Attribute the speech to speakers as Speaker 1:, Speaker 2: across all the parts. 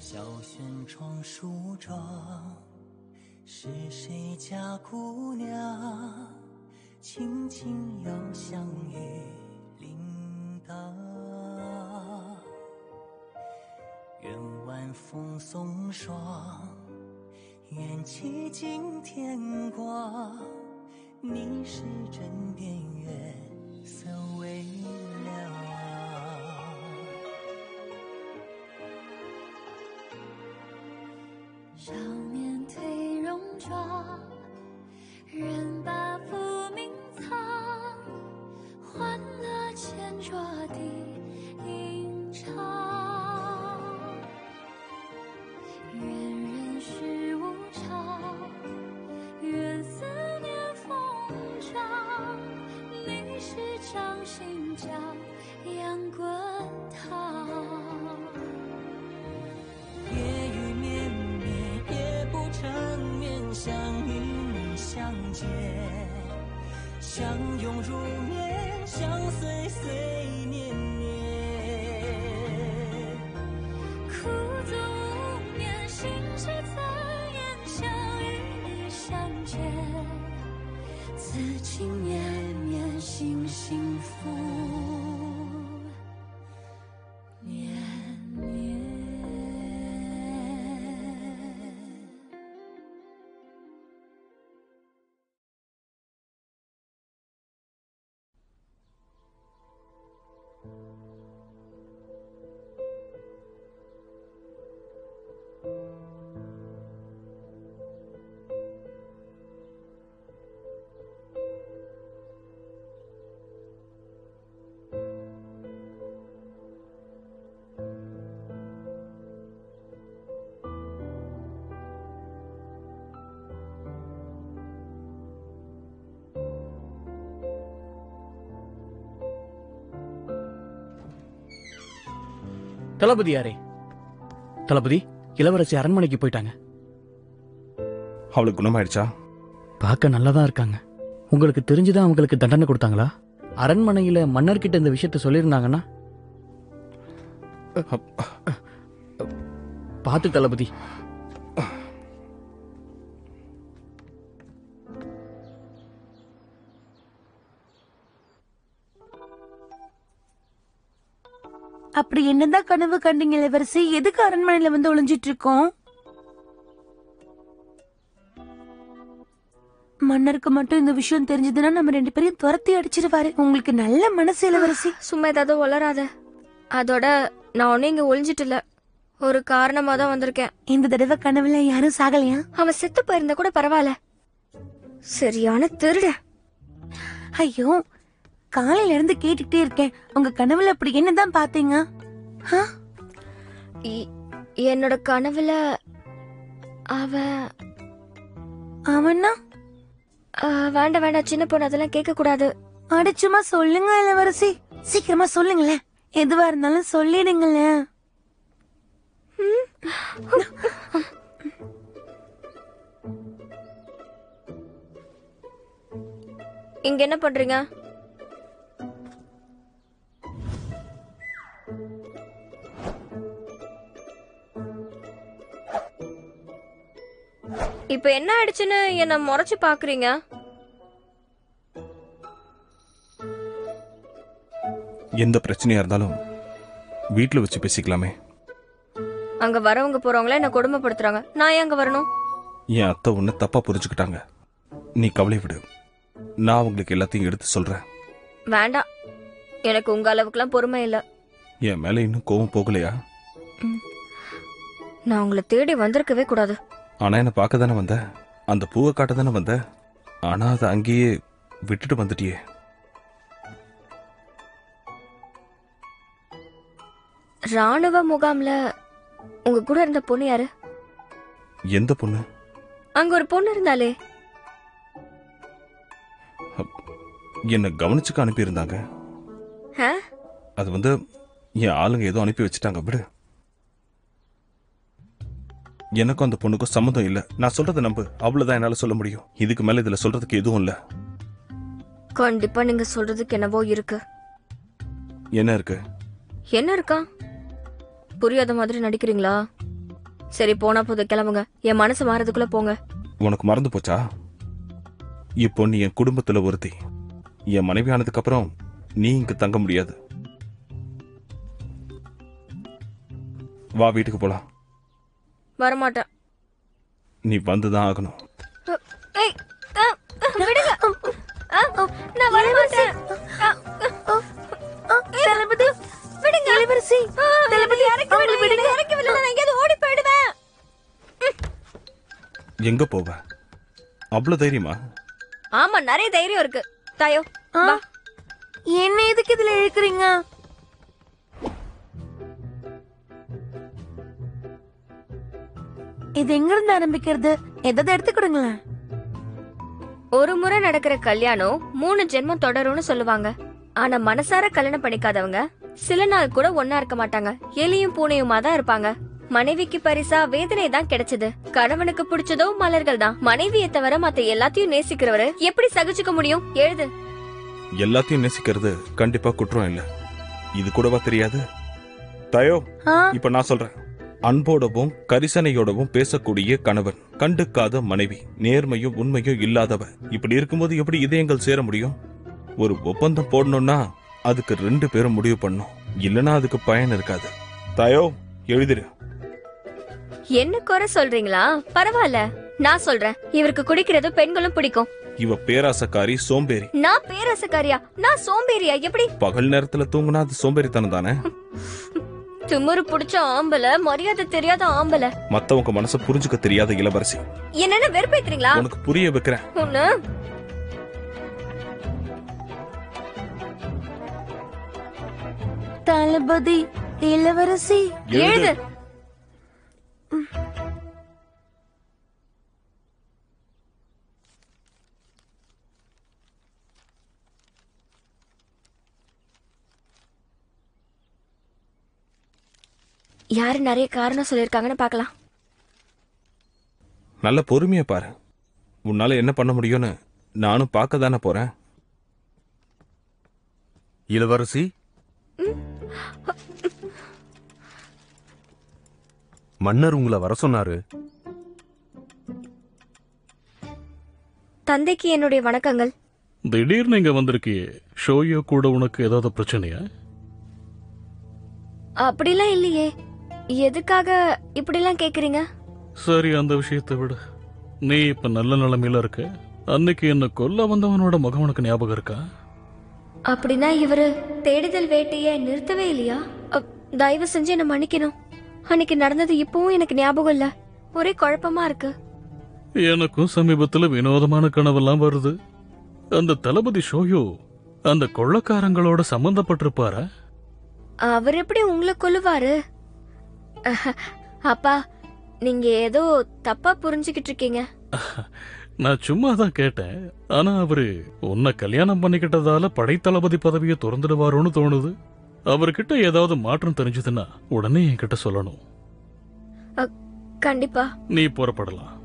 Speaker 1: 小轩窗梳妆，是谁家姑娘？轻轻又相遇铃铛。愿晚风送霜，愿期尽天光。你是枕边月色微凉。
Speaker 2: 少年褪戎装，人把浮名藏，欢乐前桌的吟唱。愿人世无常，愿思念风涨。历史掌心将阳滚烫。
Speaker 1: 夜雨绵绵，夜不成眠，想与你相见，相拥如眠，相随随年年。
Speaker 2: 苦足无眠，心事残烟，想与你相见，此情绵绵，心幸福绵绵。
Speaker 3: தளபதி யாரே? தளபதி, இளவரசி அரண்மனைக்கு போயிட்டாங்க.
Speaker 4: அவளுக்கு குணமாயிடுச்சா?
Speaker 3: பார்க்க நல்லாதான் இருக்காங்க. உங்களுக்கு தெரிஞ்சுதான் அவங்களுக்கு தண்டனை கொடுத்தாங்களா? அரண்மனையில மன்னர்கிட்ட இந்த விஷயத்த சொல்லியிருந்தாங்கன்னா? பார்த்து தளபதி.
Speaker 5: அப்படி என்னதான் கனவு கண்டீங்க இளவரசி? எதுக்கு அரண்மனையில வந்து ஒளிஞ்சிட்டு இருக்கோம்? மன்னருக்கு மட்டும் இந்த விஷயம் தெரிஞ்சதுன்னா நம்ம 2 பேரையும் துரத்தி அடிச்சிருவாரு. உங்களுக்கு நல்ல மனசு இளவரசி.
Speaker 6: சும்மா ஏதாவது வளராத. அதோட நான் ஒன்னும் இங்க ஒளிஞ்சிட்டு இல்ல, ஒரு காரணமா தான் வந்திருக்கேன்.
Speaker 5: இந்த தடவை கனவுல யாரும் சாகலையா?
Speaker 6: அவன் செத்து போயிருந்தா கூட பரவாயில்ல, சரியான திருட.
Speaker 5: ஐயோ, காலையில இருந்து கேட்டுக்கிட்டே இருக்கேன். உங்க கனவுல அப்படி என்னதான் பாத்தீங்க?
Speaker 6: என்னோட கனவுல
Speaker 5: அவனா?
Speaker 6: வேண்டாம் வேண்டாம், சின்ன பொண்ணு, அதெல்லாம் கேட்க கூடாது.
Speaker 5: அடிச்சுமா சொல்லுங்க இளவரசி, சீக்கிரமா சொல்லுங்களேன். எதுவா இருந்தாலும் சொல்லிடுங்களேன்.
Speaker 6: இங்க என்ன பண்றீங்க? இப்ப என்ன ஆயிடுச்சுன்னு என்ன முறைச்சு பாக்குறீங்க?
Speaker 4: எந்த பிரச்சனையா இருந்தாலும் வீட்டுல வச்சு பேசிக்கலாமே.
Speaker 6: அங்க வரவங்க போறவங்கள என்ன கொடுமைப்படுத்துறாங்க, நான் ஏன் அங்க வரணும்?
Speaker 4: என் அத்தை ஒண்ணு தப்பா புரிஞ்சுக்கிட்டாங்க. நீ கவலை விடு, நான் உங்களுக்கு எல்லாத்தையும் எடுத்து சொல்றேன்.
Speaker 6: வேண்டாம், எனக்கு உங்க அளவுக்குலாம் பொறுமை இல்ல.
Speaker 4: என் மேல இன்னும் கோவம் போகலையா?
Speaker 6: நான் உங்களை தேடி வந்திருக்கவே கூடாது.
Speaker 4: ஆனா என்ன பார்க்க தானே வந்த, அந்த பூவை காட்ட தானே வந்த. ஆனா அதை அங்கேயே விட்டுட்டு வந்துட்டியே.
Speaker 6: ராணுவ முகாம்ல உங்க கூட இருந்த பொண்ணு யாரு?
Speaker 4: எந்த பொண்ணு?
Speaker 6: அங்க ஒரு பொண்ணு இருந்தாலே.
Speaker 4: என்ன கவனிச்சுக்க அனுப்பி இருந்தாங்க. அது வந்து என் ஆளுங்க ஏதோ அனுப்பி வச்சுட்டாங்க, விடு. எனக்கும் அந்த பொண்ணுக்கும் சம்மந்தம் இல்ல. நான் சொல்றதை நம்பு, அவ்வளவுதான் என்னால சொல்ல முடியும். இதுக்கு மேல இதுல சொல்றதுக்கு எதுவும் இல்ல.
Speaker 6: கண்டிப்பா நீங்க சொல்றதுக்கு என்னவோ இருக்கு.
Speaker 4: என்ன இருக்கு?
Speaker 6: என்ன இருக்கா? புரியாத மாதிரி நடிக்கிறீங்களா? சரி போனா போது கிளம்புங்க. என் மனசு மாறதுக்குள்ள போங்க.
Speaker 4: உனக்கு மறந்து போச்சா? இப்போ நீ என் குடும்பத்துல ஒருத்தி. என் மனைவி ஆனதுக்கு அப்புறம் நீ இங்க தங்க முடியாது. வா, வீட்டுக்கு போலாம்.
Speaker 6: வரமாட்டேன்.
Speaker 4: நீ வந்துதான் ஆகணும்.
Speaker 6: ஏய், விடுங்க. நான் வரமாட்டேன்.
Speaker 5: தளபதி
Speaker 6: விடுங்க.
Speaker 5: இளவரசி
Speaker 6: தளபதி இறக்கி விடுங்க. இறக்கி விடல, நான் எங்கேயாவது ஓடி போயிடுவேன்.
Speaker 4: எங்க போவ? அவ்வளவு தைரியமா?
Speaker 6: ஆமா, நிறைய தைரியம் இருக்கு. தாயோ வா.
Speaker 5: என்ன எதுக்கு இதுல இழுக்கிறீங்க? இது எங்க இருந்து ஆரம்பிக்கிறது? ஏதாவது எடுத்து கொடுங்களேன்.
Speaker 6: ஒரு முறை நடக்கிற கல்யாணம் 3 ஜென்மம் தொடரும்னு சொல்லுவாங்க. ஆனா மனசார கல்யாணம் பண்ணிக்காதவங்க சில நாள் கூட ஒன்னா இருக்க மாட்டாங்க. எலியும் பூனையுமா தான் இருப்பாங்க. மனைவிக்கு பரிசா வேதனை தான் கிடைச்சது. கணவனுக்கு பிடிச்சதோ மலர்கள் தான். மனைவியை தவிர மத்த எல்லாத்தையும் நேசிக்கிறவரு எப்படி சகிச்சுக்க முடியும்? எழுது.
Speaker 4: எல்லாத்தையும் நேசிக்கிறது கண்டிப்பா குற்றம் இல்ல. இது கூடவா தெரியாது? தாயோ, இப்ப நான் சொல்றேன். அன்போடவும் கரிசனையோடவும் பேசக்கூடிய கணவன், கண்டுக்காத மனைவி, நேர்மையும் உண்மையும் இல்லாதவ. இப்படி இருக்கும்போது எப்படி இதயங்கள் சேர முடியும்? ஒரு ஒப்பந்தம் போடணும்னா அதுக்கு 2 பேரும் முடிவு பண்ணும். இல்லனா அதுக்கு பயன் இருக்காது. தாயோ, எழுதிரு.
Speaker 6: என்ன குறை சொல்றீங்களா? பரவாயில்ல, நான் சொல்றேன். இவருக்கு குடிக்கிறது பெண்களும் பிடிக்கும்.
Speaker 4: இவ பேராசக்காரி, சோம்பேறி.
Speaker 6: நான் பேராசக்காரியா? நான் சோம்பேறியா? எப்படி?
Speaker 4: பகல் நேரத்துல தூங்குனா அது சோம்பேறித்தனம் தானே?
Speaker 6: திமிரு புடிச்ச ஆம்பல, மரியாதை தெரியாத ஆம்பல,
Speaker 4: மத்தவங்க மனச புரிஞ்சுக்க தெரியாத இளவரசி.
Speaker 6: என்னென்ன வெறுப்பேத்துறீங்களா?
Speaker 4: உனக்கு புரிய வைக்கிறேன்.
Speaker 6: ஒண்ணு
Speaker 5: தளபதி இளவரசி
Speaker 6: எழுது. யாரு நிறைய காரணம் சொல்லிருக்காங்கன்னு பாக்கலாம்.
Speaker 4: நல்ல பொறுமையா பாரு. உன்னால என்ன பண்ண முடியும்னு நானும் பார்க்க தானே போறேன்.
Speaker 7: இளவரசி, மன்னர் உங்களை வர சொன்னாரு.
Speaker 6: தந்தைக்கு என்னுடைய வணக்கங்கள்.
Speaker 8: திடீர்னு இங்க வந்திருக்கியே, ஷோயோ கூட உனக்கு ஏதாவது பிரச்சனையா?
Speaker 6: அப்படிலாம் இல்லையே. எதுக்காக இப்படிலாம் கேக்குறீங்க?
Speaker 8: சரி, அந்த விஷயத்தை விட. நீ இப்ப நல்ல நிலைமையில இருக்க. அன்னைக்கு என்ன கொல்ல வந்தவனோட முகம் உனக்கு ஞாபகம் இருக்கா?
Speaker 6: அப்படின்னா இவரு தேடுதல் வேட்டையை நிறுத்தவே இல்லையா? தயவு செஞ்சு என்ன மன்னிக்கணும். அன்னைக்கு நடந்தது இப்பவும் எனக்கு ஞாபகம் இல்ல. ஒரே குழப்பமா இருக்கு.
Speaker 8: எனக்கும் சமீபத்துல வினோதமான கனவெல்லாம் வருது. அந்த தளபதி ஷோயோ அந்த கொள்ளக்காரங்களோட சம்பந்தப்பட்டிருப்பாரா?
Speaker 6: அவர் எப்படி உங்களை கொல்லுவாரு? அப்பா, நீங்க ஏதோ தப்பா புரிஞ்சுக்கிட்டு இருக்கீங்க.
Speaker 8: நான் சும்மா தான் கேட்டேன். ஆனா அவரு உன்னை கல்யாணம் பண்ணிக்கிட்டதால படைத்தளபதி பதவியை திறந்துடுவாரோன்னு தோணுது. அவர்கிட்ட ஏதாவது மாற்றம் தெரிஞ்சதுன்னா உடனே என்கிட்ட சொல்லணும்.
Speaker 6: கண்டிப்பா.
Speaker 8: நீ புறப்படலாம்.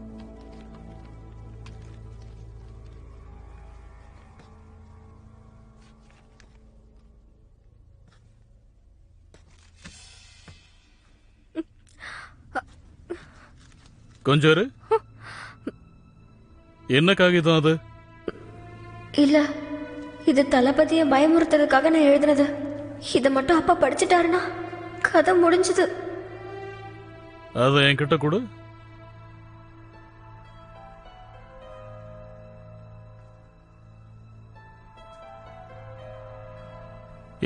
Speaker 8: கொஞ்சம் இரு. என்ன காகிதம் அது?
Speaker 6: இல்ல, இது தளபதியை பயமுறுத்துறதுக்காக நான் எழுதினது. இத மட்டும் அப்பா படிச்சுட்டாருன்னா கதை முடிஞ்சது.
Speaker 8: அத என்கிட்ட கொடு.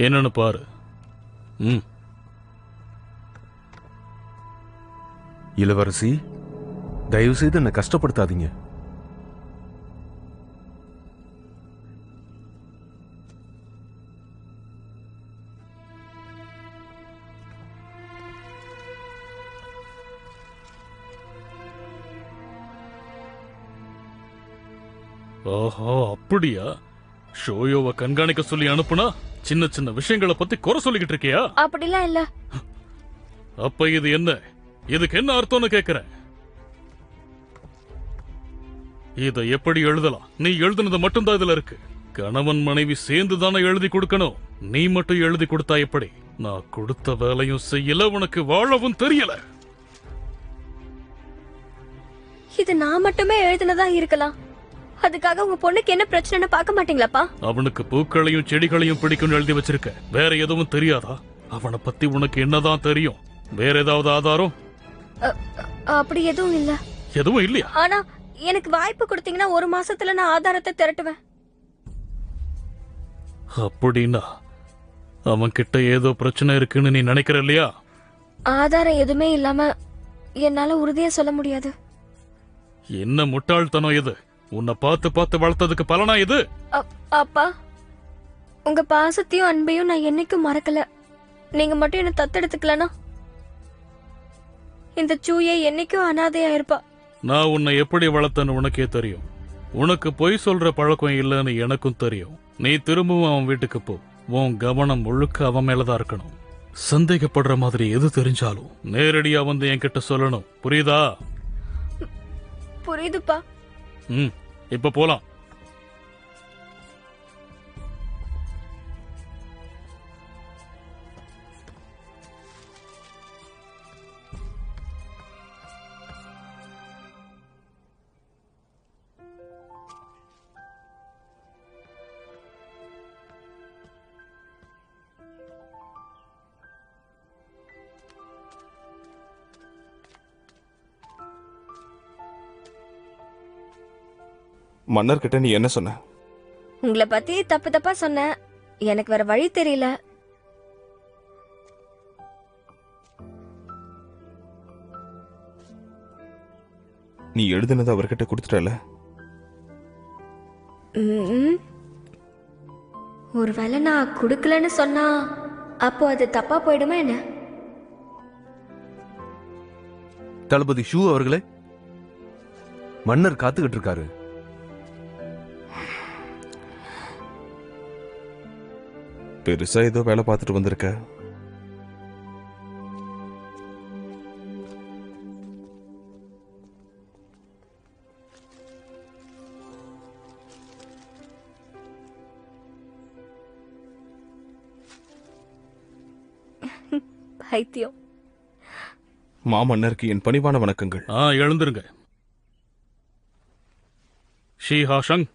Speaker 8: என்னன்னு பாரு.
Speaker 7: இளவரசி, தயவு செய்து என்ன கஷ்டப்படுத்தாதீங்க.
Speaker 8: ஓஹோ, அப்படியா? ஷோயோவை கண்காணிக்க சொல்லி அனுப்புனா சின்ன சின்ன விஷயங்களை பத்தி குறை சொல்லிக்கிட்டு இருக்கியா?
Speaker 6: அப்படிலாம் இல்ல.
Speaker 8: அப்ப இது என்ன? இதுக்கு என்ன அர்த்தம்னு கேக்குறேன். இத எப்படி எழுதலாம்? நீ எழுதுனது மட்டும்தான் இதுல இருக்கு. கணவன் மனைவி சேர்ந்து தானே எழுதி கொடுக்கணும். நீ மட்டும் எழுதி கொடுத்தா எப்படி? நான் கொடுத்த வேலையும் செய்யல, உனக்கு வாழவும் தெரியல.
Speaker 6: இது நான் மட்டுமே எழுதினதா இருக்கலாம். அதுக்காக உங்க பொண்ணுக்கு என்ன பிரச்சனைன்னு பார்க்க மாட்டீங்களாப்பா?
Speaker 8: அவனுக்கு பூக்களையும் செடிகளையும் பிடிக்கும் எழுதி வச்சிருக்க. வேற எதுவும் தெரியாதா? அவனை பத்தி உனக்கு என்னதான் தெரியும்? வேற ஏதாவது ஆதாரம்?
Speaker 6: அப்படி எதுவும் இல்ல.
Speaker 8: எதுவும் இல்லையா?
Speaker 6: ஆனா எனக்கு வாய்ப்பு கொடுத்தீங்கன்னா 1 மாசத்துல நான் ஆதாரத்தை திரட்டுவேன்.
Speaker 8: அப்படின்னா அவன் கிட்ட ஏதோ பிரச்சனை இருக்குன்னு நீ நினைக்கிற இல்லையா?
Speaker 6: ஆதாரம் எதுவுமே இல்லாம என்னால உறுதியா சொல்ல முடியாது.
Speaker 8: என்ன முட்டாள்தனம் இது? உன்னை பார்த்து பார்த்து வளர்த்ததுக்கு பலனா இது?
Speaker 6: அப்பா, உங்க பாசத்தையும் அன்பையும் நான் என்னைக்கும் மறக்கல. நீங்க மட்டும் என்ன தத்தெடுத்துக்கலனா இந்த சூயை என்னைக்கும் அனாதையா இருப்பா.
Speaker 8: நான் உன்னை எப்படி வளர்த்தன்னு உனக்கே தெரியும். உனக்கு பொய் சொல்ற பழக்கம் இல்லைன்னு எனக்கும் தெரியும். நீ திரும்பவும் அவன் வீட்டுக்கு போ. உன் கவனம் முழுக்க அவன் மேலதான் இருக்கணும். சந்தேகப்படுற மாதிரி எது தெரிஞ்சாலும் நேரடியா வந்து என்கிட்ட சொல்லணும். புரியுதா?
Speaker 6: புரியுதுப்பா.
Speaker 8: இப்ப போலாம்.
Speaker 4: மன்னர்கிட்ட நீ என்ன சொன்ன?
Speaker 6: உங்களை பத்தி தப்பு தப்பா சொன்ன. எனக்கு வேற வழி தெரியல.
Speaker 4: நீ எழுதுனது அவர்கிட்ட கொடுத்துட்டல?
Speaker 6: ஒருவேளை நான் கொடுக்கலன்னு சொன்னா அப்போ அது தப்பா போயிடுமா என்ன?
Speaker 7: தளபதி ஷூ அவர்களே, மன்னர் காத்துக்கிட்டு இருக்காரு.
Speaker 4: பெருசா ஏதோ வேலை பார்த்துட்டு வந்திருக்க.
Speaker 6: பைத்தியம்.
Speaker 4: மாமன்னருக்கு என் பணிவான வணக்கங்கள்.
Speaker 8: எழுந்துருங்க. ஷீ ஹாஷங்,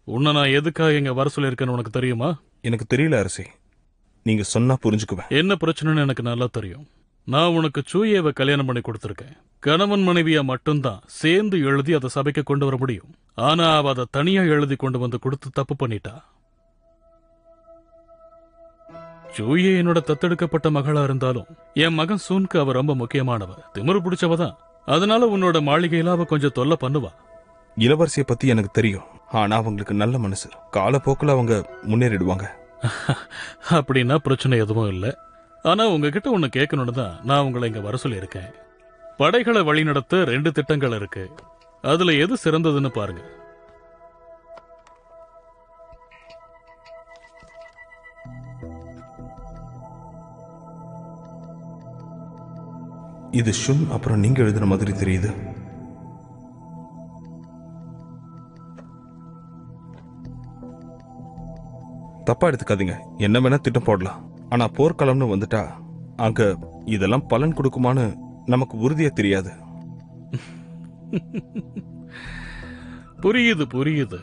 Speaker 8: உன்னை நான் எதுக்காக எங்க வர சொல்லியிருக்கேன்னு உனக்கு தெரியுமா?
Speaker 4: எனக்கு தெரியல அரசே. நீங்க சொன்னா புரிஞ்சுக்குவேன்.
Speaker 8: என்ன பிரச்சனைன்னு எனக்கு நல்லா தெரியும். நான் உனக்கு சூயேவை கல்யாணம் பண்ணி கொடுத்திருக்கேன். கணவன் மனைவியா மட்டும்தான் சேர்ந்து எழுதி அதை சபைக்கு கொண்டு வர முடியும். ஆனா அவ அதை தனியா எழுதி கொண்டு வந்து கொடுத்து தப்பு பண்ணிட்டா. சூயே என்னோட தத்தெடுக்கப்பட்ட மகளா இருந்தாலும் என் மகன் சூனுக்கு அவ ரொம்ப முக்கியமானவ. திமிரு பிடிச்சவதான். அதனால உன்னோட மாளிகையில அவ கொஞ்சம் தொல்லை பண்ணுவா.
Speaker 4: இளவரசியை பத்தி எனக்கு தெரியும். ஆனா அவங்களுக்கு நல்ல மனசு. காலப்போக்கில் அவங்க முன்னேறிடுவாங்க.
Speaker 8: அப்படின்னா பிரச்சனை எதுவும் இல்லை. ஆனா உங்ககிட்ட ஒண்ணு கேட்கணும்னு தான் நான் உங்களை இங்க வர சொல்லியிருக்கேன். படைகளை வழிநடத்த 2 திட்டங்கள் இருக்கு. அதுல எது சிறந்ததுன்னு பாருங்க.
Speaker 4: இது ஷுன் அப்புறம் நீங்க எழுதுன மாதிரி தெரியுது. தப்பா எடுத்துக்காதீங்க. என்ன வேணா திட்டம் போடலாம். ஆனா போர்க்களம்னு வந்துட்டா அங்க இதெல்லாம் பலன் கொடுக்குமான்னு நமக்கு உறுதியா தெரியாது.
Speaker 8: புரியுது புரியுது.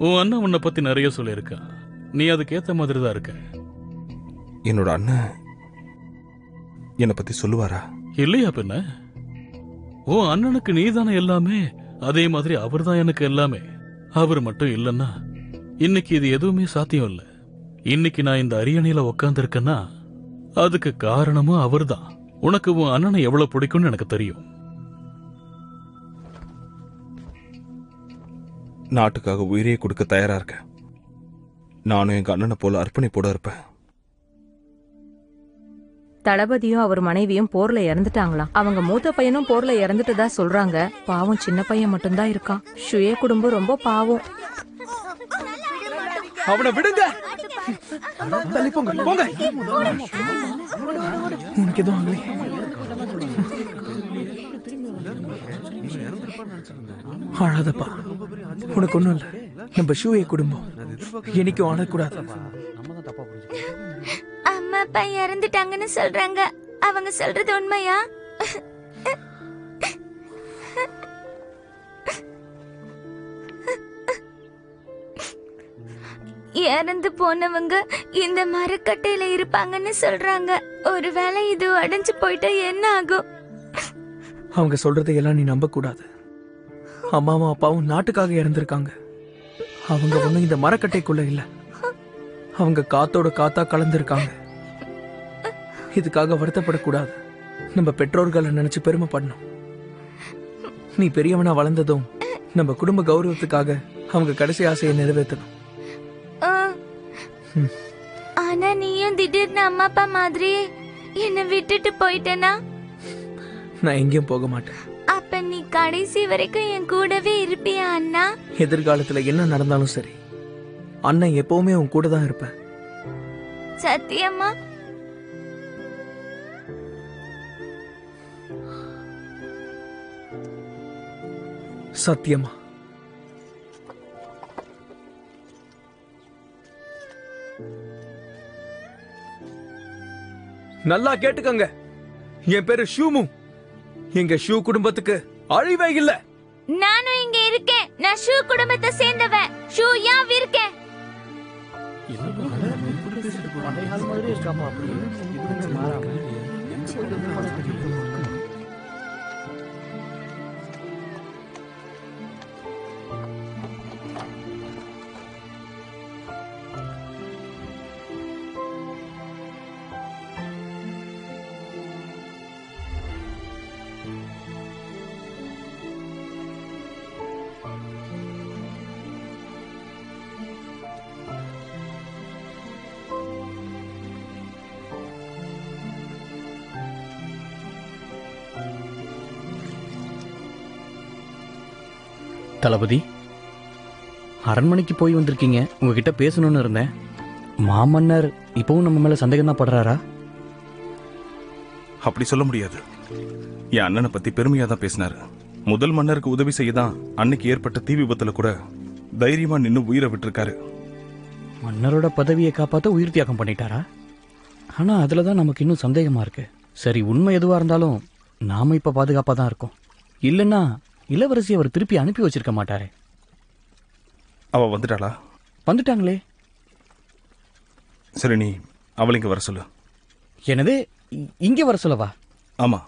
Speaker 8: உன் அண்ணன் உன்னை பத்தி நிறைய சொல்லியிருக்கா. நீ அதுக்கேத்த மாதிரி தான் இருக்க.
Speaker 4: என்னோட அண்ணன் என்னை பத்தி சொல்லுவாரா?
Speaker 8: இல்லையா பின்ன? உன் அண்ணனுக்கு நீதானே எல்லாமே. அதே மாதிரி அவர் தான் எனக்கு எல்லாமே. அவர் மட்டும் இல்லைன்னா இன்னைக்கு இது எதுவுமே சாத்தியம் இல்ல. இன்னைக்கு நான் இந்த அரியணையில உட்கார்ந்து இருக்கேன்னா அதுக்கு காரணமும் அவர்தான். உனக்கு உன் அண்ணனை எவ்வளவு பிடிக்கும்னு எனக்கு தெரியும்.
Speaker 4: நாட்டுக்காக உயிரையே கொடுக்க தயாரா இருக்கேன். நானும் எங்க அண்ணனை போல அர்ப்பணிப்போட இருப்பேன்.
Speaker 9: தளபதியும் அவர் மனைவியும் போர்ல இறந்துட்டாங்களாம். அவங்க மூத்த பையனும் போர்ல இறந்துட்டதா சொல்றாங்க. பாவம் சின்ன பையன் மட்டும்தான் இருக்கான். ஷுயே குடும்பம் ரொம்ப பாவம்.
Speaker 10: அவனை விடுங்க. தள்ளி போங்க போங்க. உனக்கு எதுவும் ஆகலை? அழாதப்பா, உனக்கு ஒண்ணும் இல்ல. நம்ம ஷூயே குடும்பம் என்னைக்கும் ஆளக்கூடாது.
Speaker 2: அம்மா அப்பா இறந்துட்டாங்கன்னு சொல்றாங்க. அவங்க சொல்றது உண்மையா? இறந்து போனவங்க இந்த மரக்கட்டையில இருப்பாங்கன்னு சொல்றாங்க. ஒருவேளை இது அடைஞ்சு போயிட்டா என்ன ஆகும்?
Speaker 10: அவங்க சொல்றதையெல்லாம் நீ நம்ப கூடாது. அம்மாவும் அப்பாவும் நாட்டுக்காக இறந்திருக்காங்க. அவங்க ஒண்ணும் இந்த மரக்கட்டைக்குள்ள இல்ல. அவங்க காத்தோட காத்தா கலந்துருக்காங்க. இதுக்காக வருத்தப்படக்கூடாது. நம்ம பெற்றோர்களை நினைச்சு பெருமைப்படணும். நீ பெரியவனா வளர்ந்ததும் நம்ம குடும்ப கௌரவத்துக்காக அவங்க கடைசி ஆசையை நிறைவேற்றணும்.
Speaker 2: ஆனா நீயும் திடீர்னு அம்மா அப்பா மாதிரி என்ன விட்டுட்டு போயிட்டேனா?
Speaker 10: நான் எங்கேயும் போக மாட்டேன்.
Speaker 2: அப்ப நீ கடைசி வரைக்கும் என் கூடவே இருப்பியா அண்ணா?
Speaker 10: எதிர்காலத்துல என்ன நடந்தாலும் சரி, அண்ணன் எப்பவுமே உன் கூட தான் இருப்பேன்.
Speaker 2: சத்தியமா?
Speaker 10: சத்தியமா. நல்லா கேட்டுக்கங்க. என் பேரு ஷூமு. எங்க ஷூ குடும்பத்துக்கு அழிவே இல்ல.
Speaker 2: நானும் இங்க இருக்கேன். நான் ஷூ குடும்பத்தை சேர்ந்தவன். ஷூ யாவ் இருக்கேன்.
Speaker 3: தளபதி, அரண்மனைக்கு போய் வந்திருக்கீங்க. உங்ககிட்ட பேசணும்னு இருந்தேன். மாமன்னர் இப்பவும் நம்ம மேல சந்தேகம் தான் படுறாரா?
Speaker 4: அப்படி சொல்ல முடியாது. என் அண்ணனை பத்தி பெருமையா தான் பேசினாரு. முதல் மன்னருக்கு உதவி செய்ய தான் அன்னைக்கு ஏற்பட்ட தீ விபத்துல கூட தைரியமா நின்னு உயிரை விட்டுருக்காரு.
Speaker 3: மன்னரோட பதவியை காப்பாற்ற உயிர் தியாகம் பண்ணிட்டாரா? ஆனா அதுலதான் நமக்கு இன்னும் சந்தேகமா இருக்கு. சரி, உண்மை எதுவா இருந்தாலும் நாம இப்ப பாதுகாப்பா தான் இருக்கோம். இல்லைன்னா இளவரசி அவர் திருப்பி அனுப்பி வச்சிருக்க மாட்டாரே.
Speaker 4: அவ வந்துட்டாளா?
Speaker 3: வந்துட்டாங்களே.
Speaker 4: சரி, நீ அவளை இங்க வர சொல்லு.
Speaker 3: என்னது, இங்க வர சொல்லவா?
Speaker 4: ஆமா.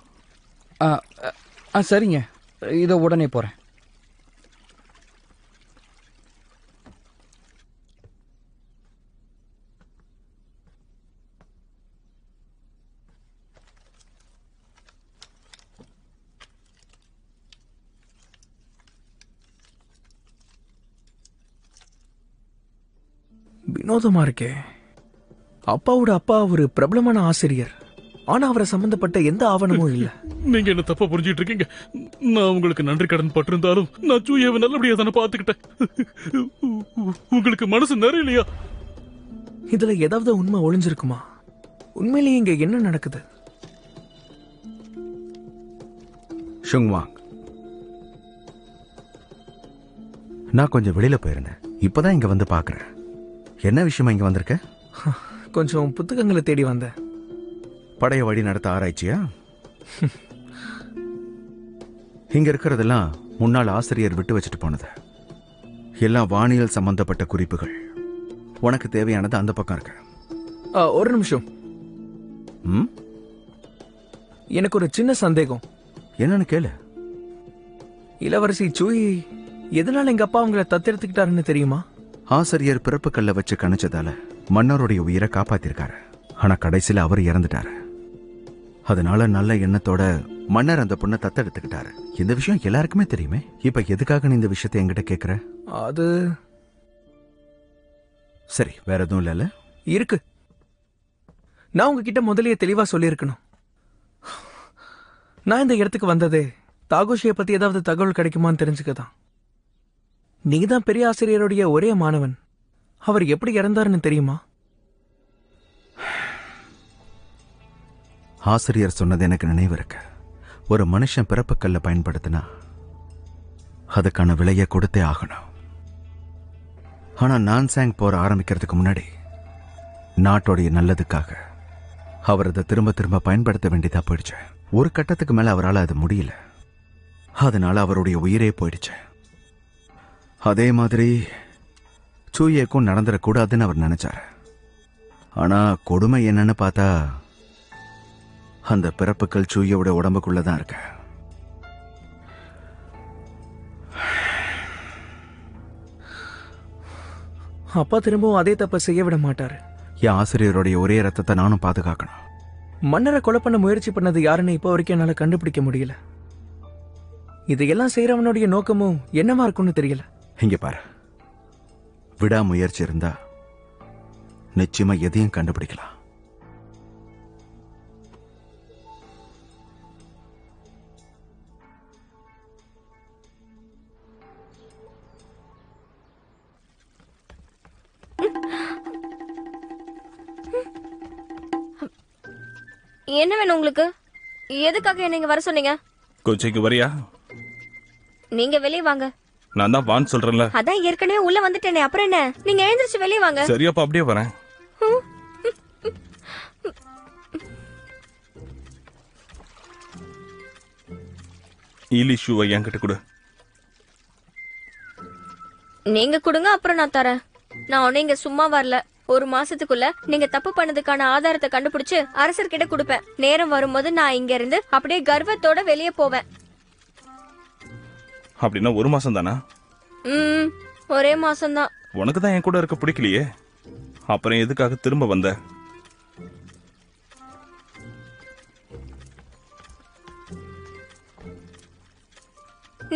Speaker 3: சரிங்க, இதோ உடனே போறேன்.
Speaker 10: வினோதமா இருக்கே. அப்பாவோட அப்பா ஒரு பிரபலமான ஆசிரியர். ஆனா அவரை சம்பந்தப்பட்ட எந்த ஆவணமும் இல்ல.
Speaker 8: நீங்க என்ன தப்பா புரிஞ்சுட்டு இருக்கீங்க. நான் உங்களுக்கு நன்றி கடன் பட்டிருந்தாலும் நான் சூயாவை நல்லபடியா தானே பாத்துக்கிட்டேன். உங்களுக்கு மனசு நிறையலையா?
Speaker 10: இதுல ஏதாவது உண்மை ஒளிஞ்சிருக்குமா? உண்மையிலேயே இங்க என்ன நடக்குது?
Speaker 11: ஷுங்வாங், நான் கொஞ்சம் வெளியில போயிருந்தேன். இப்பதான் இங்க வந்து பாக்குறேன். என்ன விஷயமா இங்க வந்திருக்க?
Speaker 10: கொஞ்சம் புத்தகங்களை தேடி வந்தேன்.
Speaker 11: படைய வழி நடத்த ஆராய்ச்சியா? இங்க இருக்கிறதெல்லாம் முன்னாள் ஆசிரியர் விட்டு வச்சுட்டு போனது. எல்லாம் வானியல் சம்பந்தப்பட்ட குறிப்புகள். உனக்கு தேவையானது அந்த பக்கம் இருக்கு.
Speaker 10: ஒரு நிமிஷம். எனக்கு ஒரு சின்ன சந்தேகம்.
Speaker 11: என்னன்னு கேளு.
Speaker 10: இளவரசி சூய் எதனால எங்க அப்பா அவங்களை தத்தெடுத்துக்கிட்டாருன்னு தெரியுமா?
Speaker 11: ஆசிரியர் பிறப்பு கல்ல வச்சு கணிச்சதால மன்னருடைய உயிரை காப்பாத்திருக்காரு. ஆனா கடைசியில அவர் இறந்துட்டாரு. அதனால நல்ல எண்ணத்தோட மன்னர் அந்த பொண்ணை தத்தெடுத்துக்கிட்டாரு. இந்த விஷயம் எல்லாருக்குமே தெரியுமே. இப்ப எதுக்காக நீ இந்த விஷயத்தை என்கிட்ட கேக்குற?
Speaker 10: அது
Speaker 11: சரி, வேற எதுவும் இல்ல?
Speaker 10: இருக்கு. நான் உங்ககிட்ட முதலையே தெளிவா சொல்லியிருக்கணும். நான் இந்த இடத்துக்கு வந்ததே தாகோஷியை பத்தி ஏதாவது தகவல் கிடைக்குமான்னு தெரிஞ்சுக்கதான். நீங்க தான் பெரிய ஆசிரியருடைய ஒரே மாணவன். அவர் எப்படி இறந்தாருன்னு தெரியுமா?
Speaker 11: ஆசிரியர் சொன்னது எனக்கு நினைவு இருக்கு. ஒரு மனுஷன் பிறப்புக்கல்ல பயன்படுத்தினா அதுக்கான விலையை கொடுத்தே ஆகணும். ஆனா நான்சாங் போர் ஆரம்பிக்கிறதுக்கு முன்னாடி நாட்டோடைய நல்லதுக்காக அவர் அதை திரும்ப திரும்ப பயன்படுத்த வேண்டியதா போயிடுச்சு. ஒரு கட்டத்துக்கு மேல அவரால் அது முடியல. அதனால அவருடைய உயிரே போயிடுச்சு. அதே மாதிரி சூயேக்கும் நடந்துடக்கூடாதுன்னு அவர் நினைச்சாரு. ஆனா கொடுமை என்னன்னு பார்த்தா அந்த பிறப்புகள் சூயோட உடம்புக்குள்ளதான் இருக்க.
Speaker 10: அப்பா திரும்பவும் அதே தப்ப செய்ய விட மாட்டாரு.
Speaker 11: என் ஆசிரியருடைய ஒரே ரத்தத்தை நானும் பாதுகாக்கணும்.
Speaker 10: மன்னரை கொலை பண்ண முயற்சி பண்ணது யாருன்னு இப்போ வரைக்கும் என்னால கண்டுபிடிக்க முடியல. இதையெல்லாம் செய்யறவனுடைய நோக்கமும் என்னவா இருக்கும்னு தெரியல.
Speaker 11: இங்க பாரு, விடாமுயற்சி இருந்தா நிச்சயமா எதையும் கண்டுபிடிக்கலாம்.
Speaker 6: என்ன வேணும் உங்களுக்கு? எதுக்காக என்ன இங்க வர சொன்னீங்க?
Speaker 4: கொஞ்சம் வரியா?
Speaker 6: நீங்க வெளியே வாங்க.
Speaker 4: நான் தான் வான்னு சொல்றேன்ல.
Speaker 6: அதான் ஏற்கனவே உள்ள வந்துட்டேனே, அப்புறம் என்ன? நீங்க எழுந்திருச்சு வெளியே வாங்க.
Speaker 4: சரியா, அப்ப அப்படியே வரேன். ஈலி ஷூவை என்கிட்ட கொடு.
Speaker 6: நீங்க கொடுங்க, அப்புறம் நான் தரேன். நான் ஒன்னும் இங்க சும்மா வரல. ஒரு மாசத்துக்குள்ள நீங்க தப்பு பண்ணதுக்கான ஆதாரத்தை கண்டுபிடிச்சு அரசர்கிட்ட கொடுப்பேன். நேரம் வரும்போது நான் இங்க இருந்து அப்படியே கர்வத்தோட வெளியே போவேன்.
Speaker 4: அப்படின்னா ஒரு மாசம் தானா?
Speaker 6: ஒரே மாசம்தான்.
Speaker 4: உனக்கு தான் என் கூட இருக்க பிடிக்கலையே, அப்புறம் எதுக்காக திரும்ப வந்த?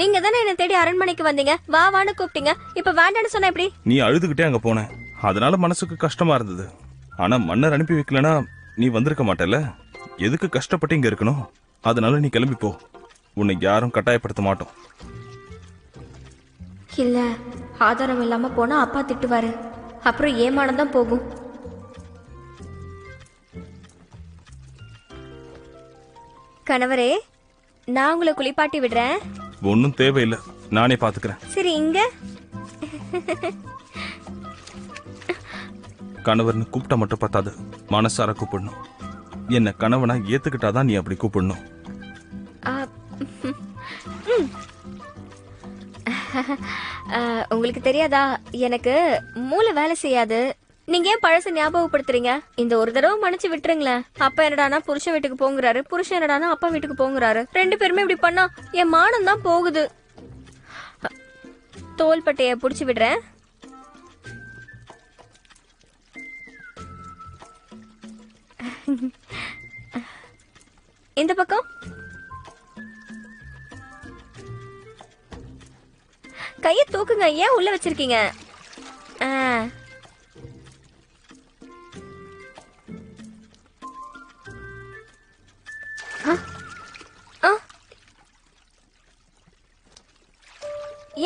Speaker 6: நீங்க தானே என்ன தேடி அரண்மனைக்கு வந்தீங்க, வா வான்னு கூப்பிட்டீங்க. இப்ப வேண்டான்னு சொன்ன எப்படி?
Speaker 4: நீ அழுதுகிட்டே அங்க போன, அதனால மனசுக்கு கஷ்டமா இருந்தது. ஆனா மன்னர் அனுப்பி வைக்கலனா நீ வந்திருக்க மாட்டல. எதுக்கு கஷ்டப்பட்டு இங்க இருக்கணும்? அதனால நீ கிளம்பி போ. உன்னை யாரும் கட்டாயப்படுத்த மாட்டோம்.
Speaker 6: இல்ல, ஆதாரம் இல்லாம போனா அப்பா திட்டுவாரு, அப்புறம் ஏமானம் தான் போகும். கணவரே, நான் உங்களை குளிப்பாட்டி விடுறேன்.
Speaker 4: ஒன்னும் தேவையில்லை, நானே பாத்துக்கிறேன்.
Speaker 6: சரி, இங்க
Speaker 4: கணவர்னு கூப்பிட்டா மட்டும் பத்தாது, மனசார கூப்பிடணும். என்ன கணவனா ஏத்துக்கிட்டாதான் நீ அப்படி கூப்பிடணும்.
Speaker 6: உங்களுக்கு தெரியாதா, எனக்கு மூளை வேலை செய்யாது. நீங்க ஏன் பழச ஞாபகப்படுத்துறீங்க? இந்த ஒரு தடவை மன்னிச்சு விட்டுருங்களேன். அப்பா என்னடானா புருஷன் வீட்டுக்கு போங்கிறாரு, புருஷன் என்னடானா அப்பா வீட்டுக்கு போங்கிறாரு. ரெண்டு பேருமே இப்படி பண்ணா என் மானம் தான் போகுது. தோள்பட்டைய புடிச்சு விடுறேன். இந்த பக்கம் கைய தூக்குங்க. ஏன் உள்ள வச்சிருக்கீங்க?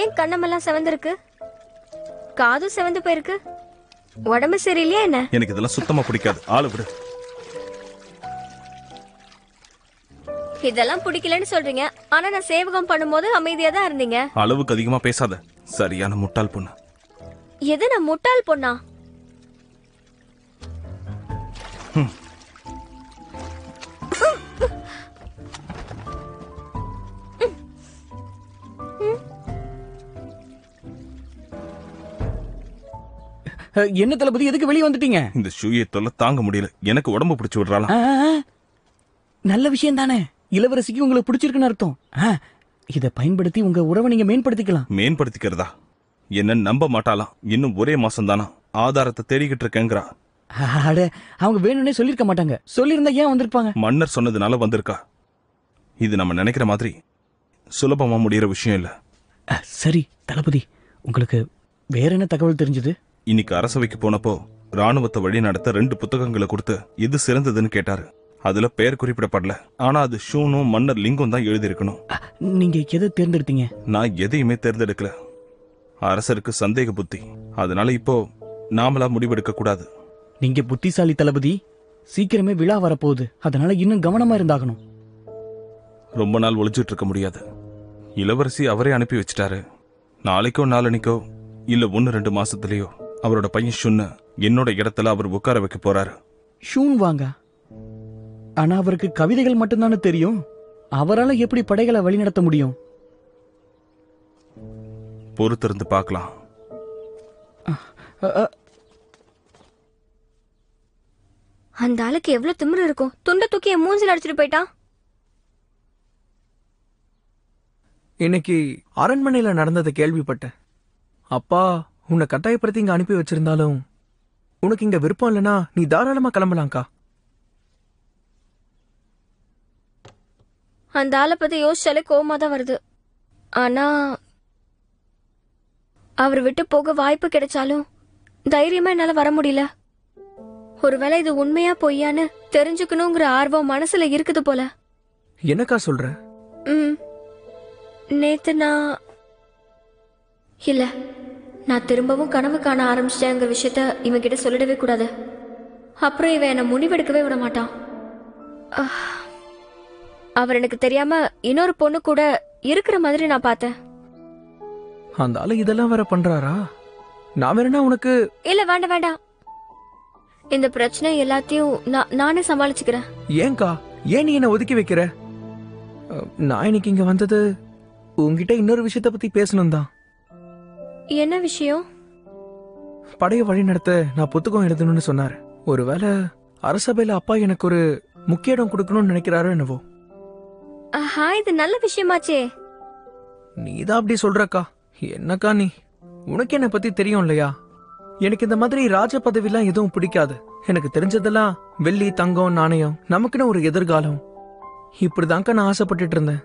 Speaker 6: ஏன் கண்ணமெல்லாம் செவந்திருக்கு? காதும் செவந்து போயிருக்கு. உடம்பு சரியில்லையா என்ன?
Speaker 4: எனக்கு இதெல்லாம் சுத்தமா பிடிக்காது. ஆளு விடு.
Speaker 6: இதெல்லாம் பிடிக்கலன்னு சொல்றீங்க, ஆனா நான் சேவகம் பண்ணும்போது அமைதியா தான் இருந்தீங்க.
Speaker 4: அளவுக்கு அதிகமா பேசாத, சரியான முட்டாள் பொண்ணு.
Speaker 6: எது, நான் முட்டாள் பொண்ணா?
Speaker 3: என்ன தளபதி, எதுக்கு வெளியே வந்துட்டீங்க?
Speaker 4: இந்த ஷூயை தொல்லை தாங்க முடியல, எனக்கு உடம்பு பிடிச்சு விடுறாளா?
Speaker 3: நல்ல விஷயம் தானே, இளவரசிக்கு உங்களுக்கு பிடிச்சிருக்குன்னு அர்த்தம். இத பயன்படுத்தி உங்க உறவை நீங்க மேம்படுத்திக்கலாம்.
Speaker 4: மேம்படுத்திக்கிறதா? என்ன நம்ப மாட்டாலாம். இன்னும் ஒரே மாசம் தானா, ஆதாரத்தை தேடிக்கிட்டு இருக்கேங்கிறா.
Speaker 3: அட, அவங்க வேணும்னே சொல்லிருக்க மாட்டாங்க. சொல்லிருந்தா ஏன் வந்திருப்பாங்க?
Speaker 4: மன்னர் சொன்னதுனால வந்திருக்கா. இது நம்ம நினைக்கிற மாதிரி சுலபமா முடியற விஷயம் இல்ல.
Speaker 3: சரி தளபதி, உங்களுக்கு வேற என்ன தகவல் தெரிஞ்சது?
Speaker 4: இன்னைக்கு அரசவைக்கு போனப்போ ராணுவத்தை வழி நடத்த 2 புத்தகங்களை கொடுத்து எது சிறந்ததுன்னு கேட்டாரு. அதுல பெயர் குறிப்பிடப்படல, ஆனா அது ஷூனும் மன்னர் லிங்கும் தான் எழுதியிருக்கணும்.
Speaker 3: நீங்க எதை தேர்ந்தெடுத்தீங்க?
Speaker 4: நான் எதையுமே தேர்ந்தெடுக்கல. அரசருக்கு சந்தேக புத்தி, அதனால இப்போ நாமளா முடிவெடுக்க கூடாது.
Speaker 3: நீங்க புத்திசாலி தளபதி. சீக்கிரமே விழா வரப்போகுது, அதனால இன்னும் கவனமா இருந்தாகணும்.
Speaker 4: ரொம்ப நாள் ஒளிஞ்சிட்டு இருக்க முடியாது. இளவரசி அவரே அனுப்பி வச்சிட்டாரு. நாளைக்கோ நாளன்னைக்கோ இல்ல 1-2 மாசத்துலயோ அவரோட பையன் ஷுன்ன என்னோட இடத்துல அவர் உட்கார வைக்க போறாரு.
Speaker 3: ஷூன் வாங்க. ஆனா அவருக்கு கவிதைகள் மட்டும்தானே தெரியும். அவரால எப்படி படைகளை வழிநடத்த முடியும்?
Speaker 4: பொறுத்திருந்து பார்க்கலாம்.
Speaker 6: அந்த ஆளுக்கு எவ்வளவு திமிரு இருக்கும், துண்டை தூக்கி என் மூஞ்சில அடிச்சிட்டு போயிட்டான்.
Speaker 10: இன்னைக்கு அரண்மனையில நடந்ததை கேள்விப்பட்டேன். அப்பா உன்னை கட்டாயப்படுத்தி இங்க அனுப்பி வச்சிருந்தாலும் உனக்கு இங்க விருப்பம் இல்லைன்னா நீ தாராளமா கிளம்பலாம்க்கா.
Speaker 6: அந்த ஆளை பத்தி யோசிச்சாலே கோவமா தான் வருது. ஆனா அவர் விட்டு போக வாய்ப்பு கிடைச்சாலும் தைரியமா என்னால வர முடியல. ஒருவேளை இது உண்மையா பொய்யான்னு தெரிஞ்சுக்கணுங்கிற ஆர்வம் மனசுல இருக்குது போல.
Speaker 10: என்னக்கா சொல்ற?
Speaker 6: நேத்து நான் திரும்பவும் கனவு காண ஆரம்பிச்சிட்டேங்கிற விஷயத்த இவன் கிட்ட சொல்லிடவே கூடாது. அப்புறம் இவன் என்னை முடிவெடுக்கவே விட மாட்டான். அவர் எனக்கு தெரியாம இன்னொரு பொண்ணு கூட இருக்கிற மாதிரி நான் பார்த்தேன்.
Speaker 10: அந்த ஆளு இதெல்லாம் வேற பண்றாரா? நான் வேணா உனக்கு
Speaker 6: இல்ல, வேண்டாம் வேண்டாம். இந்த பிரச்சனை எல்லாத்தையும் நானே சமாளிச்சுக்கிறேன்.
Speaker 10: ஏன்கா, ஏன் நீ என்ன ஒதுக்கி வைக்கிற? நான் இன்னைக்கு இங்க வந்தது உங்ககிட்ட இன்னொரு விஷயத்த பத்தி பேசணும் தான்.
Speaker 6: என்ன விஷயம்?
Speaker 10: படைய வழி நடத்த நான் புத்தகம் எழுதணும்னு சொன்னாரு. ஒருவேளை அரசபையில அப்பா எனக்கு ஒரு முக்கிய இடம் கொடுக்கணும்னு நினைக்கிறாரோ என்னவோ.
Speaker 6: இது நல்ல விஷயமாச்சே.
Speaker 10: நீதான் அப்படி சொல்றக்கா. என்னக்கா நீ, உனக்கு என்ன பத்தி தெரியும் இல்லையா? எனக்கு இந்த மாதிரி ராஜ பதவிலாம் எதுவும் பிடிக்காது. எனக்கு தெரிஞ்சதெல்லாம் வெள்ளி, தங்கம், நாணயம், நமக்குன்னு ஒரு எதிர்காலம், இப்படிதான்க்கா நான் ஆசைப்பட்டுட்டு இருந்தேன்.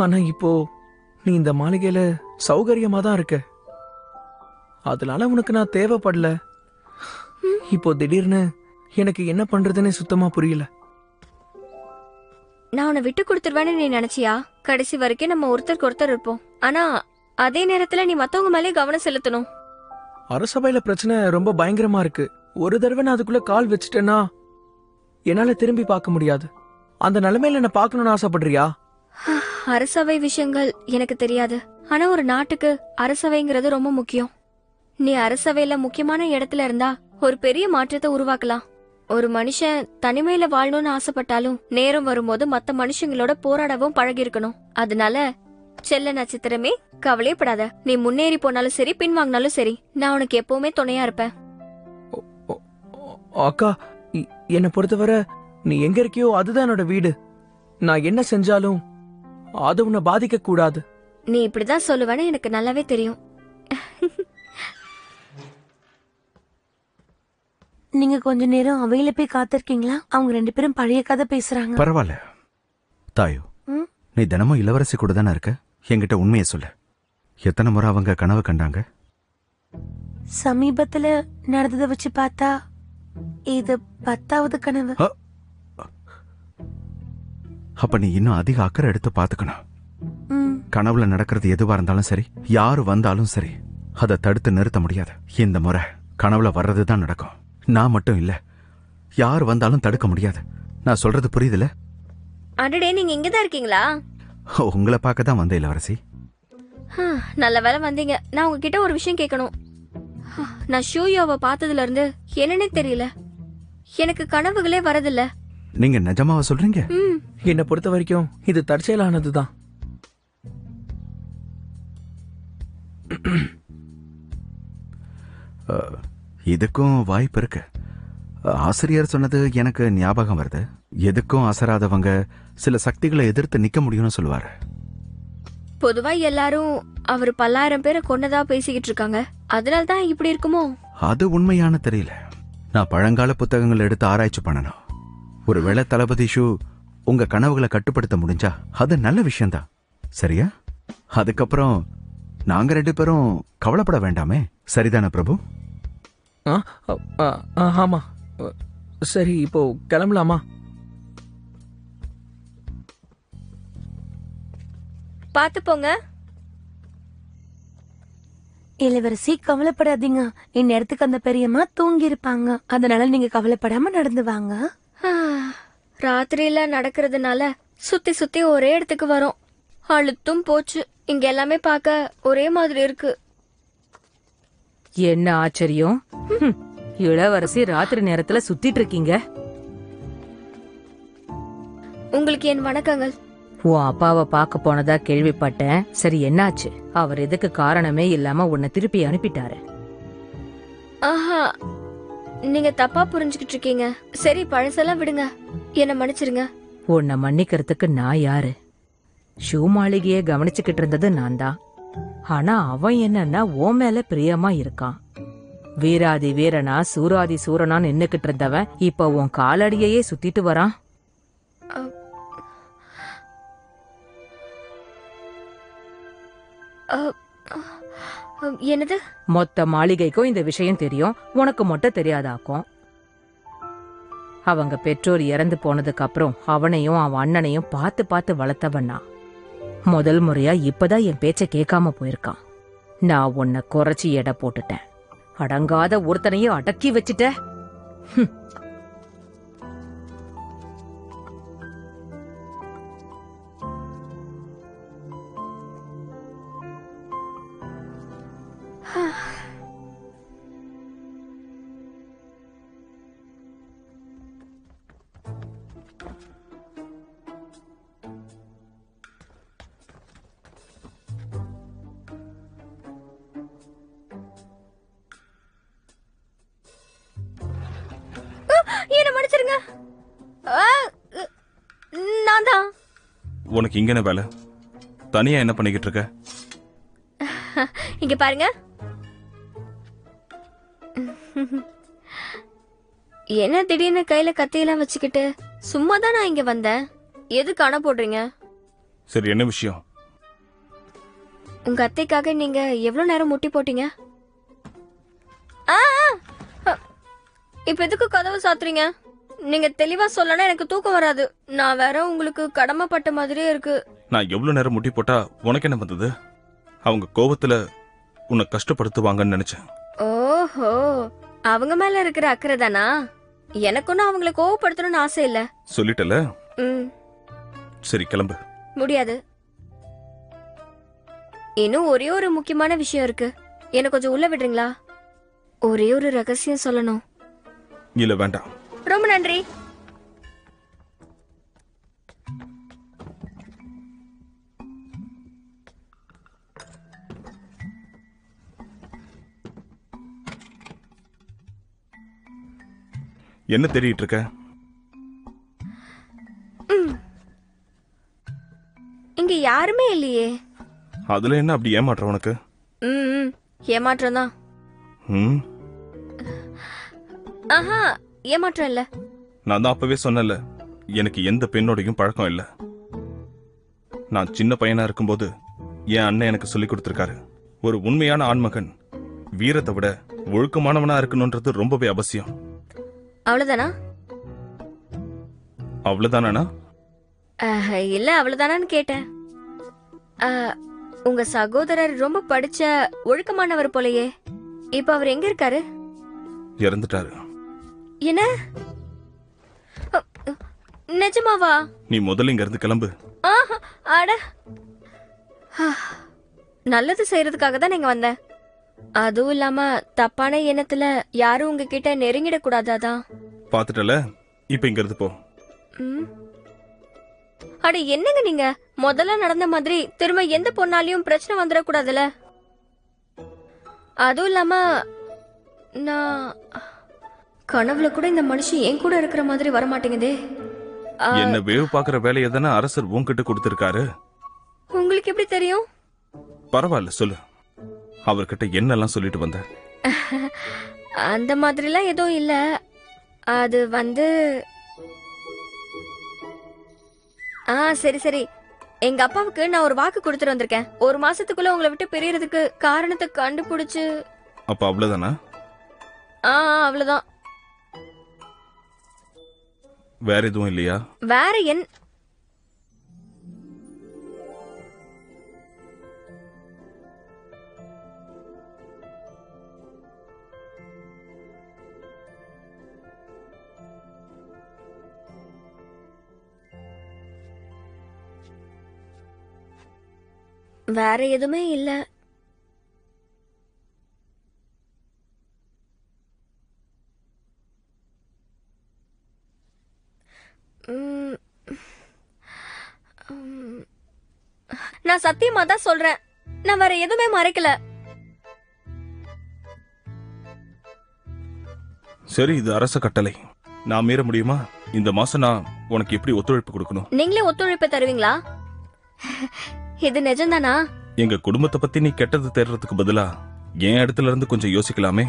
Speaker 10: ஆனா இப்போ நீ இந்த மாளிகையில சௌகரியமா தான் இருக்க. அதனால உனக்கு நான் தேவைப்படல. இப்போ திடீர்னு எனக்கு என்ன பண்றதுன்னு சுத்தமா புரியல.
Speaker 6: நான் உன்னை விட்டு கொடுத்துருவேன்னு நீ நினைச்சியா? கடைசி வரைக்கும் நம்ம ஒருத்தருக்கு ஒருத்தர் இருப்போம். ஆனா அதே நேரத்துல நீ மத்தவங்க மேலே கவனம் செலுத்தணும்.
Speaker 10: அரசபையில பிரச்சனை ரொம்ப பயங்கரமா இருக்கு. ஒரு தடவை நான் அதுக்குள்ள கால் வச்சுட்டேன்னா என்னால திரும்பி பார்க்க முடியாது. அந்த நிலைமையில என்ன பார்க்கணும்னு ஆசைப்படுறியா?
Speaker 6: அரசவை விஷயங்கள் எனக்கு தெரியாது. ஆனா ஒரு நாட்டுக்கு அரசவைங்கிறது ரொம்ப முக்கியம். நீ அரசவையில முக்கியமான இடத்துல இருந்தா ஒரு பெரிய மாற்றத்தை உருவாக்கலாம். ஒரு மனுஷன் தனிமையில வாழணும்னு ஆசைப்பட்டாலும் நேரம் வரும்போது மத்த மனுஷங்களோட போராடவும் பழகி இருக்கணும். அதனால செல்ல நட்சத்திரமே, கவலையப்படாத. நீ முன்னேறி போனாலும் சரி, பின்வாங்கினாலும் சரி, நான் உனக்கு எப்பவுமே துணையா இருப்பேன்.
Speaker 10: அக்கா, என்னை பொறுத்தவரை நீ எங்க இருக்கியோ அதுதான் என்னோட வீடு. நான் என்ன செஞ்சாலும் அது உன்னை பாதிக்க கூடாது.
Speaker 6: நீ இப்படிதான் சொல்லுவேன்னு எனக்கு நல்லாவே தெரியும்.
Speaker 5: நீங்க கொஞ்ச நேரம் அவையில போய் காத்திருக்கீங்களா? அவங்க 2 பேரும் பழைய கதை பேசுறாங்க.
Speaker 11: பரவாயில்ல தாயோ, நீ தினமும் இளவரசி கூட தானே இருக்க. என்கிட்ட உண்மையை சொல்லு. எத்தனை முறை அவங்க கனவு கண்டாங்க?
Speaker 5: சமீபத்துல நடந்ததை வச்சு பார்த்தா இது 10வது கனவு.
Speaker 11: அப்ப நீ இன்னும் அதிக அக்கறை எடுத்து பாத்துக்கணும். கனவுல நடக்கிறது எதுவா இருந்தாலும் சரி, யாரு வந்தாலும் சரி, அதை தடுத்து நிறுத்த முடியாது. இந்த முறை கனவுல வர்றதுதான் நடக்கும். நான் மட்டும் இல்ல, யார் வந்தாலும் தடுக்க முடியாது. நான் சொல்றது புரியுதுல?
Speaker 6: அடடே, நீங்க இங்கதான் இருக்கீங்களா?
Speaker 11: உங்களை பார்க்க தான் வந்த இளவரசி.
Speaker 6: நல்ல வேலை வந்தீங்க. நான் உங்ககிட்ட ஒரு விஷயம் கேட்கணும். நான் ஷூயோவை பார்த்ததுல இருந்து என்னன்னே தெரியல, எனக்கு கனவுகளே வரதில்ல.
Speaker 11: நீங்க நிஜமாவா சொல்றீங்க?
Speaker 10: என்னை பொறுத்த வரைக்கும் இது தற்செயலானதுதான்.
Speaker 11: இதுக்கும் வாய்ப்பு இருக்கு. ஆசிரியர் சொன்னது எனக்கு ஞாபகம் வருது. எதுக்கும் அசராதவங்க சில சக்திகளை எதிர்த்து நிக்க முடியும்னு சொல்லுவாரு.
Speaker 6: பொதுவா எல்லாரும் அவர் 10,000 பேரை கொன்னதா பேசிக்கிட்டு இருக்காங்க. அதனால்தான் இப்படி இருக்குமோ?
Speaker 11: அது உண்மையான தெரியல. நான் பழங்கால புத்தகங்கள் எடுத்து ஆராய்ச்சி பண்ணணும். ஒருவேளை தளபதி ஷூ உங்க கனவுகளை கட்டுப்படுத்த முடிஞ்சா அது நல்ல விஷயம்தான், சரியா? அதுக்கப்புறம் நாங்க 2 பேரும் கவலைப்பட வேண்டாமே, சரிதானே பிரபு?
Speaker 10: ஆமா, சரி, இப்போ கிளம்பலாமா?
Speaker 6: பாத்து போங்க.
Speaker 5: இளவரசி, கவலைப்படாதீங்க. இந்நேரத்துக்கு அந்த பெரியம்மா தூங்கி இருப்பாங்க. அதனால நீங்க கவலைப்படாம நடந்து வாங்க.
Speaker 6: ராத்திரியில நடக்கிறதுனால சுத்தி சுத்தி ஒரே இடத்துக்கு வரும். அழுத்தும் போச்சு. இங்க எல்லாமே பார்க்க ஒரே மாதிரி இருக்கு.
Speaker 9: என்ன ஆச்சரியம்! இளவரசி ராத்திரி நேரத்துல சுத்திட்டு இருக்கீங்க.
Speaker 6: உங்களுக்கு என் வணக்கங்கள்.
Speaker 9: உன் அப்பாவை பார்க்க போனதா கேள்விப்பட்டேன். சரி, என்னாச்சு? அவர் எதுக்கு காரணமே இல்லாம உன்னை திருப்பி அனுப்பிட்டாரு?
Speaker 6: ஆஹா, நீங்க தப்பா புரிஞ்சுக்கிட்டு இருக்கீங்க. சரி, பழசெல்லாம் விடுங்க, என்ன மன்னிச்சிருங்க.
Speaker 9: உன்னை மன்னிக்கிறதுக்கு நான் யாரு? ஷூ மாளிகையே கவனிச்சுக்கிட்டு இருந்தது நான் தான். ஆனா அவன் என்னன்னா ஓ மேல பிரியமா இருக்கான். வீராதி வீரனா சூராதி சூரனா நின்னுக்கிட்டு இருந்தவன் இப்ப உன் காலடியையே சுத்திட்டு வரான்.
Speaker 6: என்னது?
Speaker 9: மொத்த மாளிகைக்கும் இந்த விஷயம் தெரியும், உனக்கு மட்டும் தெரியாதாக்கும். அவங்க பெற்றோர் இறந்து போனதுக்கு அப்புறம் அவனையும் அவன் அண்ணனையும் பார்த்து பார்த்து வளர்த்தவன்னா முதல் முறையா இப்பதான் என் பேச்ச கேட்காம போயிருக்கான். நான் உன்னை குறைச்சி எடை போட்டுட்டேன். அடங்காத ஒருத்தனையும் அடக்கி வச்சுட்ட.
Speaker 6: என்ன மன்னிச்சிருங்க. நான் தான்.
Speaker 4: உனக்கு இங்க என்ன வேலை? தனியா என்ன பண்ணிக்கிட்டு இருக்க?
Speaker 6: இங்க பாருங்க. என்ன திடீர்னு கையில கத்தியெல்லாம் வச்சுக்கிட்டு? சும்மா தான் நான் இங்க வந்தேன். எதுக்கு அணை போடுறீங்க?
Speaker 4: சரி, என்ன விஷயம்?
Speaker 6: உங்க அத்தைக்காக நீங்க எவ்வளவு நேரம் முட்டி போட்டீங்க? இப்ப எதுக்கு கதவு சாத்துறீங்க? நீங்க தெளிவா சொல்லனா எனக்கு தூக்கம் வராது. நான் வேற உங்களுக்கு கடமைப்பட்ட மாதிரியே இருக்கு.
Speaker 4: நான் எவ்வளவு நேரம் முட்டி போட்டா உனக்கு என்ன வந்தது? அவங்க கோபத்துல உன்னை கஷ்டப்படுத்துவாங்கன்னு நினைச்சேன்.
Speaker 6: ஓஹோ, அவங்க மேல இருக்கிற அக்கறை தானா? எனக்கு ஒன்னும் அவங்களை கோவப்படுத்தணும்னு ஆசை இல்ல.
Speaker 4: சொல்லிட்டல. சரி, கிளம்பு.
Speaker 6: முடியாது. இன்னும் ஒரே ஒரு முக்கியமான விஷயம் இருக்கு. என்ன கொஞ்சம் உள்ள விடுறீங்களா? ஒரே ஒரு ரகசியம் சொல்லணும்.
Speaker 4: இல்ல, வேண்டாம்.
Speaker 6: ரொம்ப நன்றி.
Speaker 4: என்ன தேடிட்டு இருக்க?
Speaker 6: இங்க யாருமே இல்லையே.
Speaker 4: அதுல என்ன அப்படி ஏமாற்ற உனக்கு?
Speaker 6: ஏமாற்றம் தான். ஆஹா, ஏமாற்றம் இல்ல.
Speaker 4: நான் தான் அப்பவே சொன்னல, எனக்கு எந்த பெண்ணோடையும் பழக்கம் இல்ல. நான் சின்ன பையனா இருக்கும்போது என் அண்ணன் எனக்கு சொல்லி கொடுத்திருக்காரு, ஒரு உண்மையான ஆண்மகன் வீரத்தை விட ஒழுக்கமானவனா இருக்கணும்ன்றது ரொம்பவே அவசியம்.
Speaker 6: அவ்வளவுதானா?
Speaker 4: அவ்வளவுதானா?
Speaker 6: இல்ல, அவ்வளவுதானான்னு கேட்டேன். உங்க சகோதரர் ரொம்ப படிச்ச ஒழுக்கமானவர் போலயே. இப்ப அவர் எங்க இருக்காரு?
Speaker 4: இறந்துட்டாரு.
Speaker 6: என்ன? நிஜமாவா?
Speaker 4: நீ முதல்ல இங்க இருந்து கிளம்பு.
Speaker 6: அட, நல்லது செய்யறதுக்காக தான் நீங்க வந்தேன். அதுவும் இல்லாம தப்பான எண்ணத்துல யாரும் உங்ககிட்ட நெருங்கிட கூடாதாதான்.
Speaker 4: பாத்துட்டல, இப்ப இங்க இருந்து போ.
Speaker 6: அட, என்னங்க நீங்க முதல்ல நடந்த மாதிரி திரும்ப எந்த பொண்ணாலையும் பிரச்சனை வந்துடக்கூடாதுல. அதுவும் இல்லாம நான் கனவுல கூட இந்த மனுஷன் என் கூட இருக்கிற மாதிரி வரமாட்டேங்குதே.
Speaker 4: என்ன வேவு பாக்குற வேலையை தானே அரசர் உன்கிட்ட கொடுத்திருக்காரு.
Speaker 6: உங்களுக்கு எப்படி தெரியும்?
Speaker 4: பரவாயில்ல, சொல்லு. அவர்கிட்ட என்னெல்லாம் சொல்லிட்டு வந்த?
Speaker 6: அந்த மாதிரிலாம் எதுவும் இல்ல. அது சரி சரி, எங்க அப்பாவுக்கு நான் ஒரு வாக்கு கொடுத்துட்டு வந்திருக்கேன். ஒரு மாசத்துக்குள்ள உங்களை விட்டு பிரியறதுக்கு காரணத்தை கண்டுபிடிச்சு.
Speaker 4: அப்ப அவ்வளவுதானா?
Speaker 6: அவ்வளவுதான்.
Speaker 4: வேற எதுவும் இல்லையா?
Speaker 6: வேற வேற எதுவுமே இல்ல. நான் சத்தியமா தான் சொல்றேன். நான் வேற எதுவுமே மறைக்கல.
Speaker 4: சரி, இது அரச கட்டளை, நான் மீற முடியுமா? இந்த மாசம் நான் உனக்கு எப்படி ஒத்துழைப்பு கொடுக்கணும்?
Speaker 6: நீங்களே ஒத்துழைப்பு தருவீங்களா? இது நிஜம்தானா?
Speaker 4: எங்க குடும்பத்தை பத்தி நீ கெட்டது தேடுறதுக்கு பதிலா என் இடத்துல இருந்து கொஞ்சம் யோசிக்கலாமே.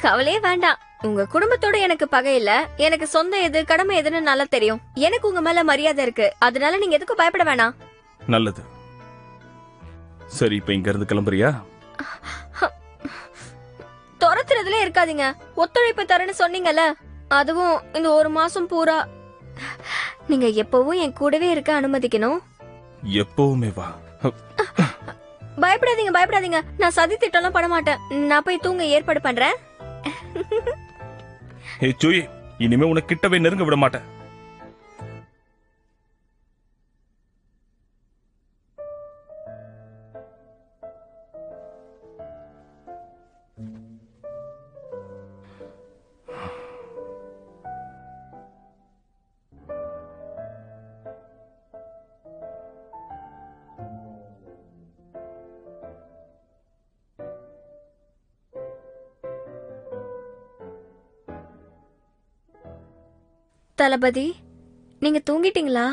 Speaker 6: கவலையே வேண்டாம். உங்க குடும்பத்தோட எனக்கு பகை இல்ல. எனக்கு சொந்த எது கடமை எதுன்னு நல்லா தெரியும். எனக்கு உங்க மேல மரியாதை இருக்கு. அதனால நீங்க எதுக்கும் பயப்பட வேணாம்.
Speaker 4: நல்லது. சரி, இப்ப இங்க இருந்து கிளம்புறியா?
Speaker 6: துரத்துறதுல இருக்காதீங்க. ஒத்துழைப்பு தரேன்னு சொன்னீங்கல்ல, அதுவும் இந்த ஒரு மாசம் பூரா. நீங்க எப்பவும் என் கூடவே இருக்க அனுமதிக்கணும்.
Speaker 4: எப்பவுமே வா.
Speaker 6: பயப்படாதீங்க, பயப்படாதீங்க. நான் சதி திட்டம்லாம் பண்ண மாட்டேன். நான் போய் தூங்க ஏற்பாடு பண்றேன்.
Speaker 4: சூயி, இனிமே உனக்கு கிட்டவே நெருங்க விட மாட்டேன்.
Speaker 6: தளபதி, நீங்க தூங்கிட்டீங்களா?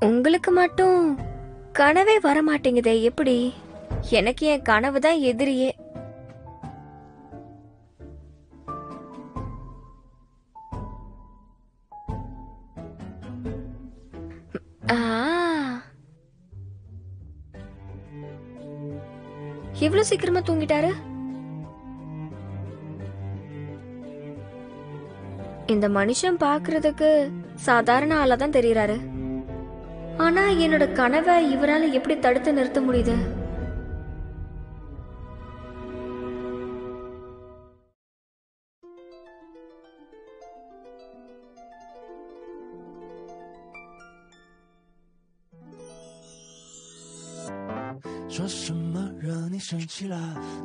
Speaker 6: உங்களுக்கு மட்டும் கனவே வரமாட்டேங்குதே, எப்படி? எனக்கு என் கனவு தான் எதிரியே. இவ்வளவு சீக்கிரமா தூங்கிட்டாரு? இந்த மனுஷன் பாக்குறதுக்கு சாதாரண ஆளாதான் தெரியறாரு. ஆனா என்னோட கனவை இவரால எப்படி தடுத்து நிறுத்த முடியுது?
Speaker 1: 说什么惹你生气了？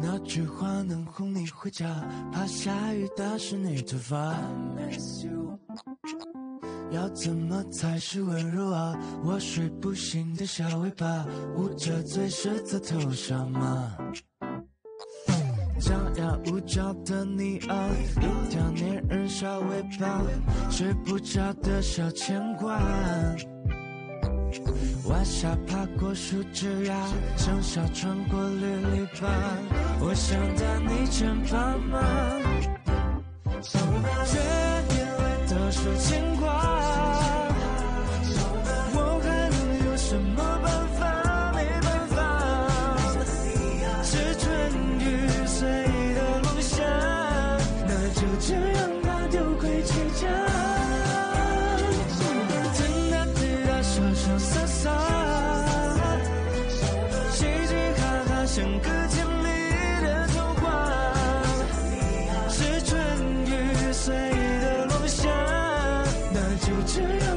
Speaker 1: 哪句话能哄你回家？怕下雨打湿你头发。要怎么才是温柔啊？我睡不醒的小尾巴，捂着嘴舌头头上吗？张牙舞爪的你啊，一条粘人小尾巴，睡不着的小牵挂。晚霞爬过树枝呀，香蕉穿过绿篱笆，我想在你肩膀吗？却眼泪都是牵挂，我还能有什么办法？没办法，是春雨随的落下，那就这样吧，丢盔弃甲。说说洒洒，嘻嘻哈哈，像个甜蜜的童话。是春雨随的落下，那就这样